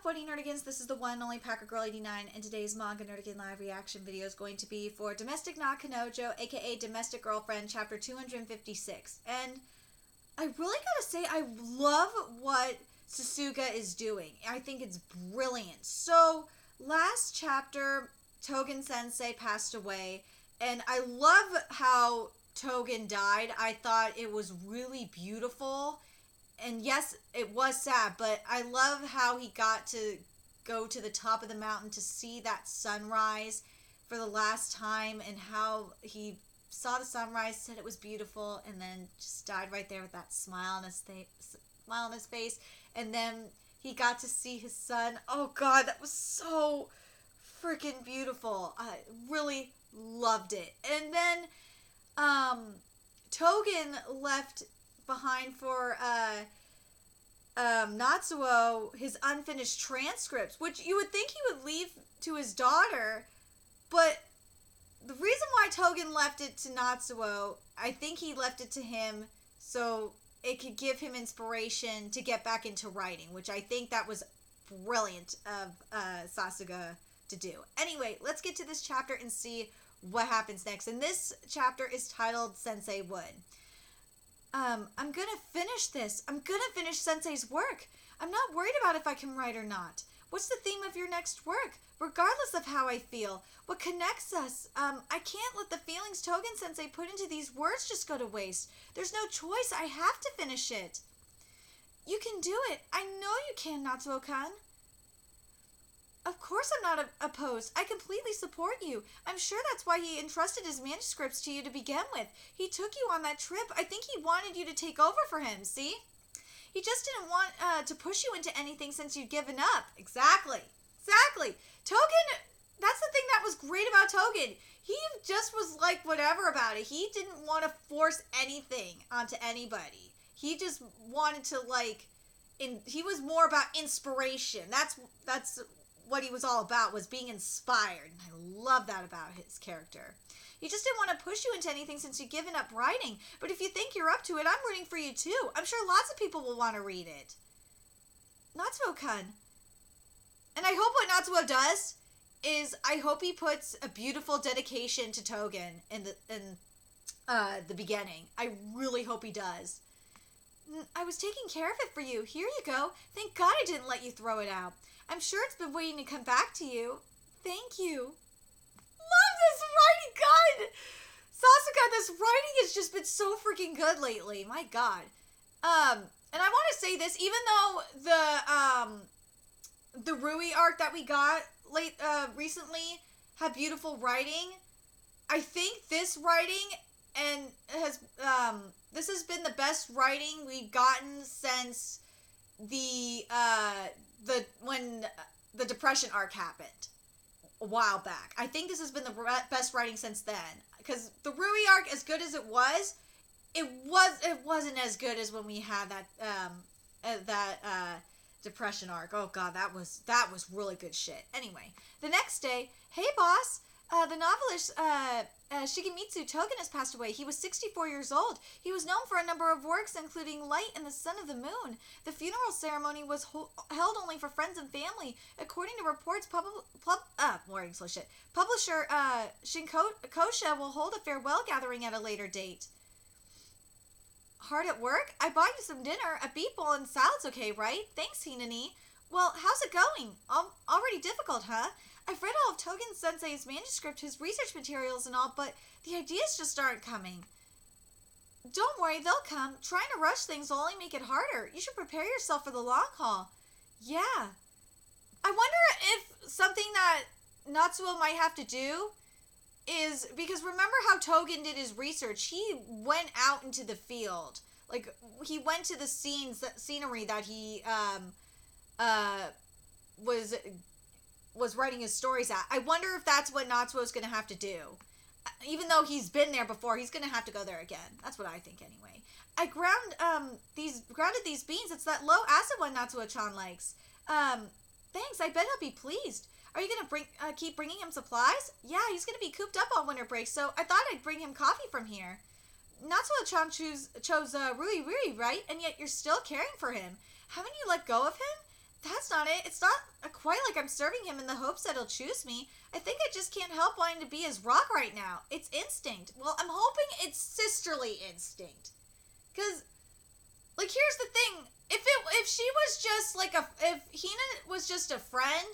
What Nerdigans? This is the one and only Packer Girl 89, and today's Manga Nerdigan live reaction video is going to be for Domestic na Kanojo, aka Domestic Girlfriend, chapter 256. And I really gotta say, I love what Sasuga is doing. I think it's brilliant. So, last chapter, TOGEN-Sensei passed away, and I love how Togen died. I thought it was really beautiful. And yes, it was sad, but I love how he got to go to the top of the mountain to see that sunrise for the last time, and how he saw the sunrise, said it was beautiful, and then just died right there with that smile on his face. And then he got to see his son. Oh God, that was so freaking beautiful. I really loved it. And then Togen left behind for Natsuo his unfinished transcripts, which you would think he would leave to his daughter, but the reason why Togen left it to Natsuo, I think he left it to him so it could give him inspiration to get back into writing, which I think that was brilliant of Sasuga to do. Anyway, let's get to this chapter and see what happens next. And this chapter is titled Sensei Would. I'm gonna finish this. I'm gonna finish Sensei's work. I'm not worried about if I can write or not. What's the theme of your next work? Regardless of how I feel, what connects us? I can't let the feelings Togen-Sensei put into these words just go to waste. There's no choice. I have to finish it. You can do it. I know you can, Natsuo-kan. Of course I'm not opposed. I completely support you. I'm sure that's why he entrusted his manuscripts to you to begin with. He took you on that trip. I think he wanted you to take over for him, see? He just didn't want to push you into anything since you'd given up. Exactly. Togen, that's the thing that was great about Togen. He just was like whatever about it. He didn't want to force anything onto anybody. He just wanted to he was more about inspiration. That's what he was all about, was being inspired. And I love that about his character. He just didn't want to push you into anything since you've given up writing. But if you think you're up to it, I'm rooting for you too. I'm sure lots of people will want to read it. Natsuo-kun. And I hope what Natsuo does is, I hope he puts a beautiful dedication to Togen in the beginning. I really hope he does. I was taking care of it for you. Here you go. Thank God I didn't let you throw it out. I'm sure it's been waiting to come back to you. Thank you. Love this writing. God! Sasuga, this writing has just been so freaking good lately. My God. And I want to say this, even though the Rui arc that we got recently had beautiful writing, I think this writing this has been the best writing we've gotten since when the depression arc happened a while back. I think this has been the best writing since then, because the Rui arc, as good as it wasn't as good as when we had that depression arc. Oh God, that was really good shit. Anyway, the next day, hey boss, the novelist Shigemitsu Togen has passed away. He was 64 years old. He was known for a number of works, including Light and the Son of the Moon. The funeral ceremony was held only for friends and family. According to reports, publisher Shinkosha will hold a farewell gathering at a later date. Hard at work? I bought you some dinner. A beet bowl and salad's okay, right? Thanks, Hinani. Well, how's it going? Already difficult, huh? I've read all of Togen-Sensei's manuscript, his research materials and all, but the ideas just aren't coming. Don't worry, they'll come. Trying to rush things will only make it harder. You should prepare yourself for the long haul. Yeah. I wonder if something that Natsuo might have to do is, because remember how Togen did his research? He went out into the field. Like, he went to the scenery that he was writing his stories at. I wonder if that's what Natsuo's going to have to do. Even though he's been there before, he's going to have to go there again. That's what I think anyway. I grounded these beans. It's that low acid one Natsuo-chan likes. Thanks, I bet he'll be pleased. Are you going to keep bringing him supplies? Yeah, he's going to be cooped up on winter break, so I thought I'd bring him coffee from here. Natsuo-chan chose Rui, right? And yet you're still caring for him. Haven't you let go of him? That's not it. It's not quite like I'm serving him in the hopes that he'll choose me. I think I just can't help wanting to be his rock right now. It's instinct. Well, I'm hoping it's sisterly instinct. Because, like, here's the thing. If she was just like if Hina was just a friend,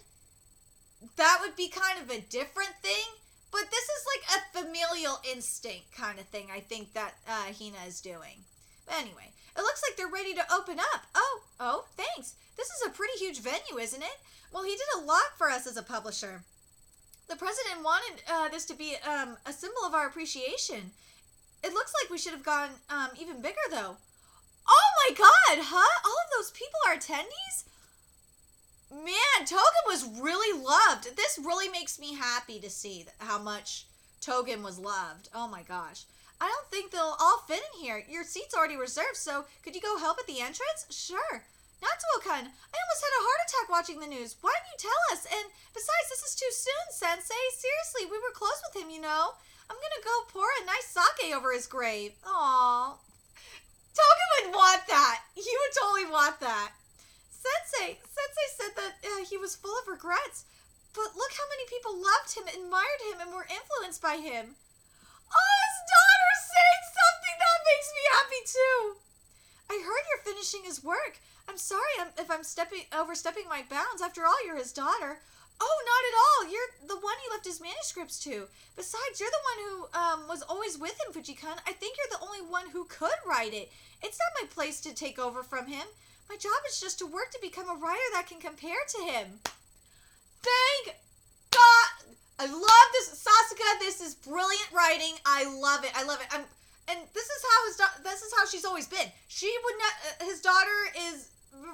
that would be kind of a different thing. But this is like a familial instinct kind of thing, I think, that Hina is doing. But anyway, it looks like they're ready to open up. Oh, thanks. This is a pretty huge venue, isn't it? Well, he did a lot for us as a publisher. The president wanted this to be a symbol of our appreciation. It looks like we should have gone even bigger, though. Oh my god, huh? All of those people are attendees? Man, Togen was really loved. This really makes me happy to see how much Togen was loved. Oh my gosh. I don't think they'll all fit in here. Your seat's already reserved, so could you go help at the entrance? Sure. Natsuo-kun, I almost had a heart attack watching the news. Why didn't you tell us? And besides, this is too soon, Sensei. Seriously, we were close with him, you know. I'm gonna go pour a nice sake over his grave. Aww. Togen would want that. He would totally want that. Sensei said that he was full of regrets. But look how many people loved him, admired him, and were influenced by him. Oh, his daughter's saying something that makes me happy too. I heard you're finishing his work. I'm sorry if I'm overstepping my bounds. After all, you're his daughter. Oh, not at all. You're the one he left his manuscripts to. Besides, you're the one who was always with him, Fujikun. I think you're the only one who could write it. It's not my place to take over from him. My job is just to work to become a writer that can compare to him. Thank God. I love this, Sasuke. This is brilliant writing. I love it. And this is how she's always been. She would not. His daughter is,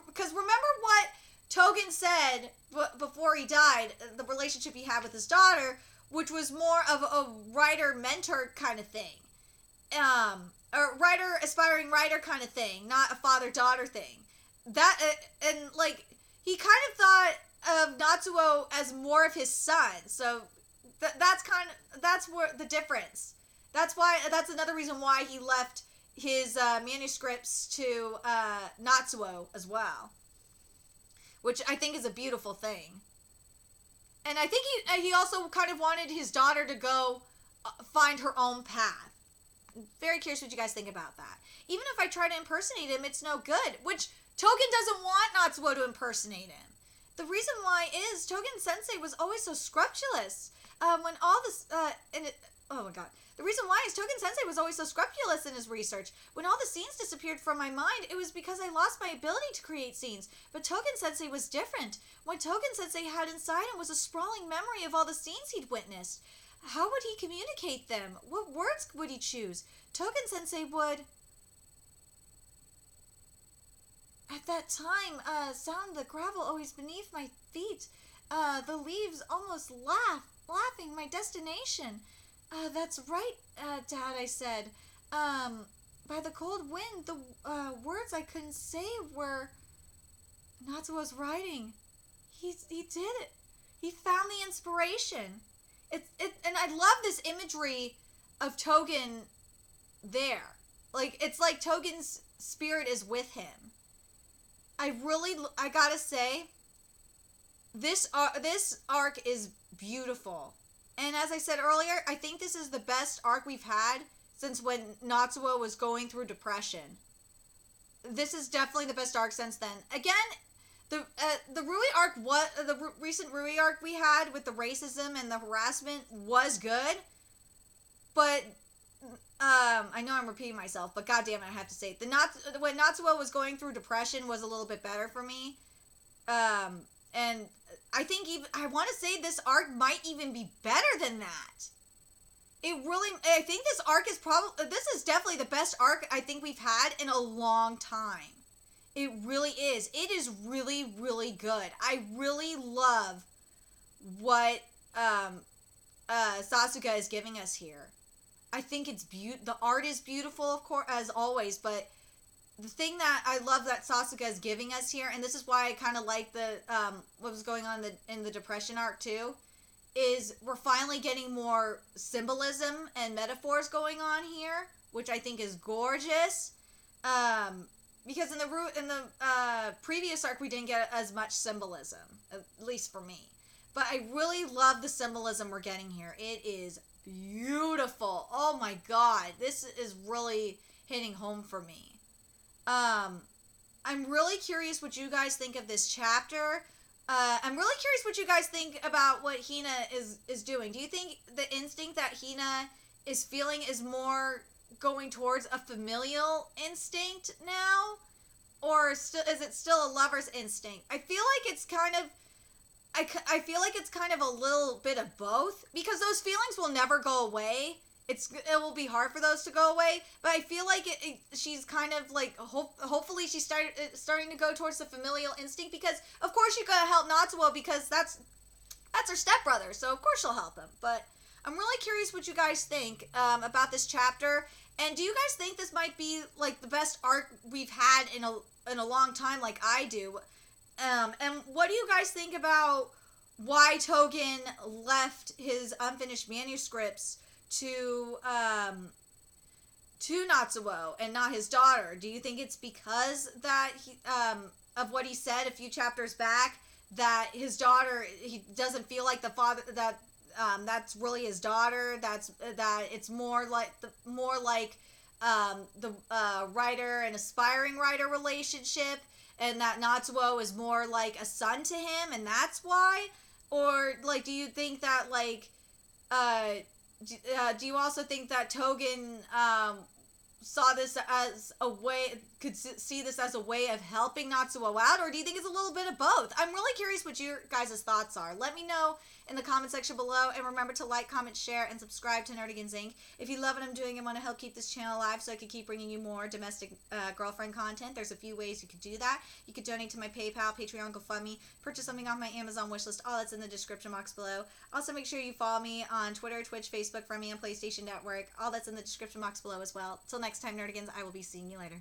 because remember what Togen said before he died. The relationship he had with his daughter, which was more of a writer-mentor kind of thing, a aspiring writer kind of thing, not a father-daughter thing. That and like he kind of thought of Natsuo as more of his son. So that's where the difference. That's another reason why he left his manuscripts to Natsuo as well, which I think is a beautiful thing. And I think he also kind of wanted his daughter to go find her own path. Very curious what you guys think about that. Even if I try to impersonate him, it's no good, which Togen doesn't want Natsuo to impersonate him. The reason why is Togen-sensei was always so scrupulous. Oh my god. The reason why is Togen-sensei was always so scrupulous in his research. When all the scenes disappeared from my mind, it was because I lost my ability to create scenes. But Togen-sensei was different. What Togen-sensei had inside him was a sprawling memory of all the scenes he'd witnessed. How would he communicate them? What words would he choose? Togen-sensei would... At that time, sound the gravel always beneath my feet. The leaves almost laughing my destination. That's right, Dad, I said. By the cold wind, the words I couldn't say were Natsuo's writing. He did it. He found the inspiration. And I love this imagery of Togen there. Like, it's like Togen's spirit is with him. I gotta say, this arc is beautiful. And as I said earlier, I think this is the best arc we've had since when Natsuo was going through depression. This is definitely the best arc since then. Again, the Rui arc, the recent Rui arc we had with the racism and the harassment was good, but I know I'm repeating myself, but goddamn it, I have to say it. When Natsuo was going through depression was a little bit better for me, and I think I want to say this arc might even be better than that. I think this arc is this is definitely the best arc I think we've had in a long time. It really is. It is really, really good. I really love what Sasuke is giving us here. I think it's the art is beautiful, of course, as always, but the thing that I love that Sasuke is giving us here, and this is why I kind of like the what was going on in the depression arc too, is we're finally getting more symbolism and metaphors going on here, which I think is gorgeous. because in the previous arc we didn't get as much symbolism, at least for me. But I really love the symbolism we're getting here. It is beautiful. Oh my god, this is really hitting home for me. I'm really curious what you guys think of this chapter. I'm really curious what you guys think about what Hina is doing. Do you think the instinct that Hina is feeling is more going towards a familial instinct now? Or is it still a lover's instinct? I feel like it's kind of... I feel like it's kind of a little bit of both. Because those feelings will never go away. It will be hard for those to go away, but I feel like she's kind of like, hopefully she's starting to go towards the familial instinct, because of course you gotta help Natsuo, because that's her stepbrother, so of course she'll help him. But I'm really curious what you guys think about this chapter, and do you guys think this might be like the best arc we've had in a long time, like I do? And what do you guys think about why Togen left his unfinished manuscripts to Natsuo and not his daughter? Do you think it's because that he, of what he said a few chapters back, that his daughter, he doesn't feel like the father, that that's really his daughter, that it's more like the writer and aspiring writer relationship, and that Natsuo is more like a son to him, and that's why? Or like, do you think that like do you also think that Togen saw this as a way, could see this as a way of helping Natsuo out, or do you think it's a little bit of both? I'm really curious what your guys' thoughts are. Let me know in the comment section below, and remember to like, comment, share, and subscribe to Nerdigans Inc. If you love what I'm doing and want to help keep this channel alive so I can keep bringing you more domestic girlfriend content, there's a few ways you could do that. You could donate to my PayPal, Patreon, GoFundMe, purchase something off my Amazon wishlist, all that's in the description box below. Also, make sure you follow me on Twitter, Twitch, Facebook, friend me on PlayStation Network, all that's in the description box below as well. Till next time, Nerdigans, I will be seeing you later.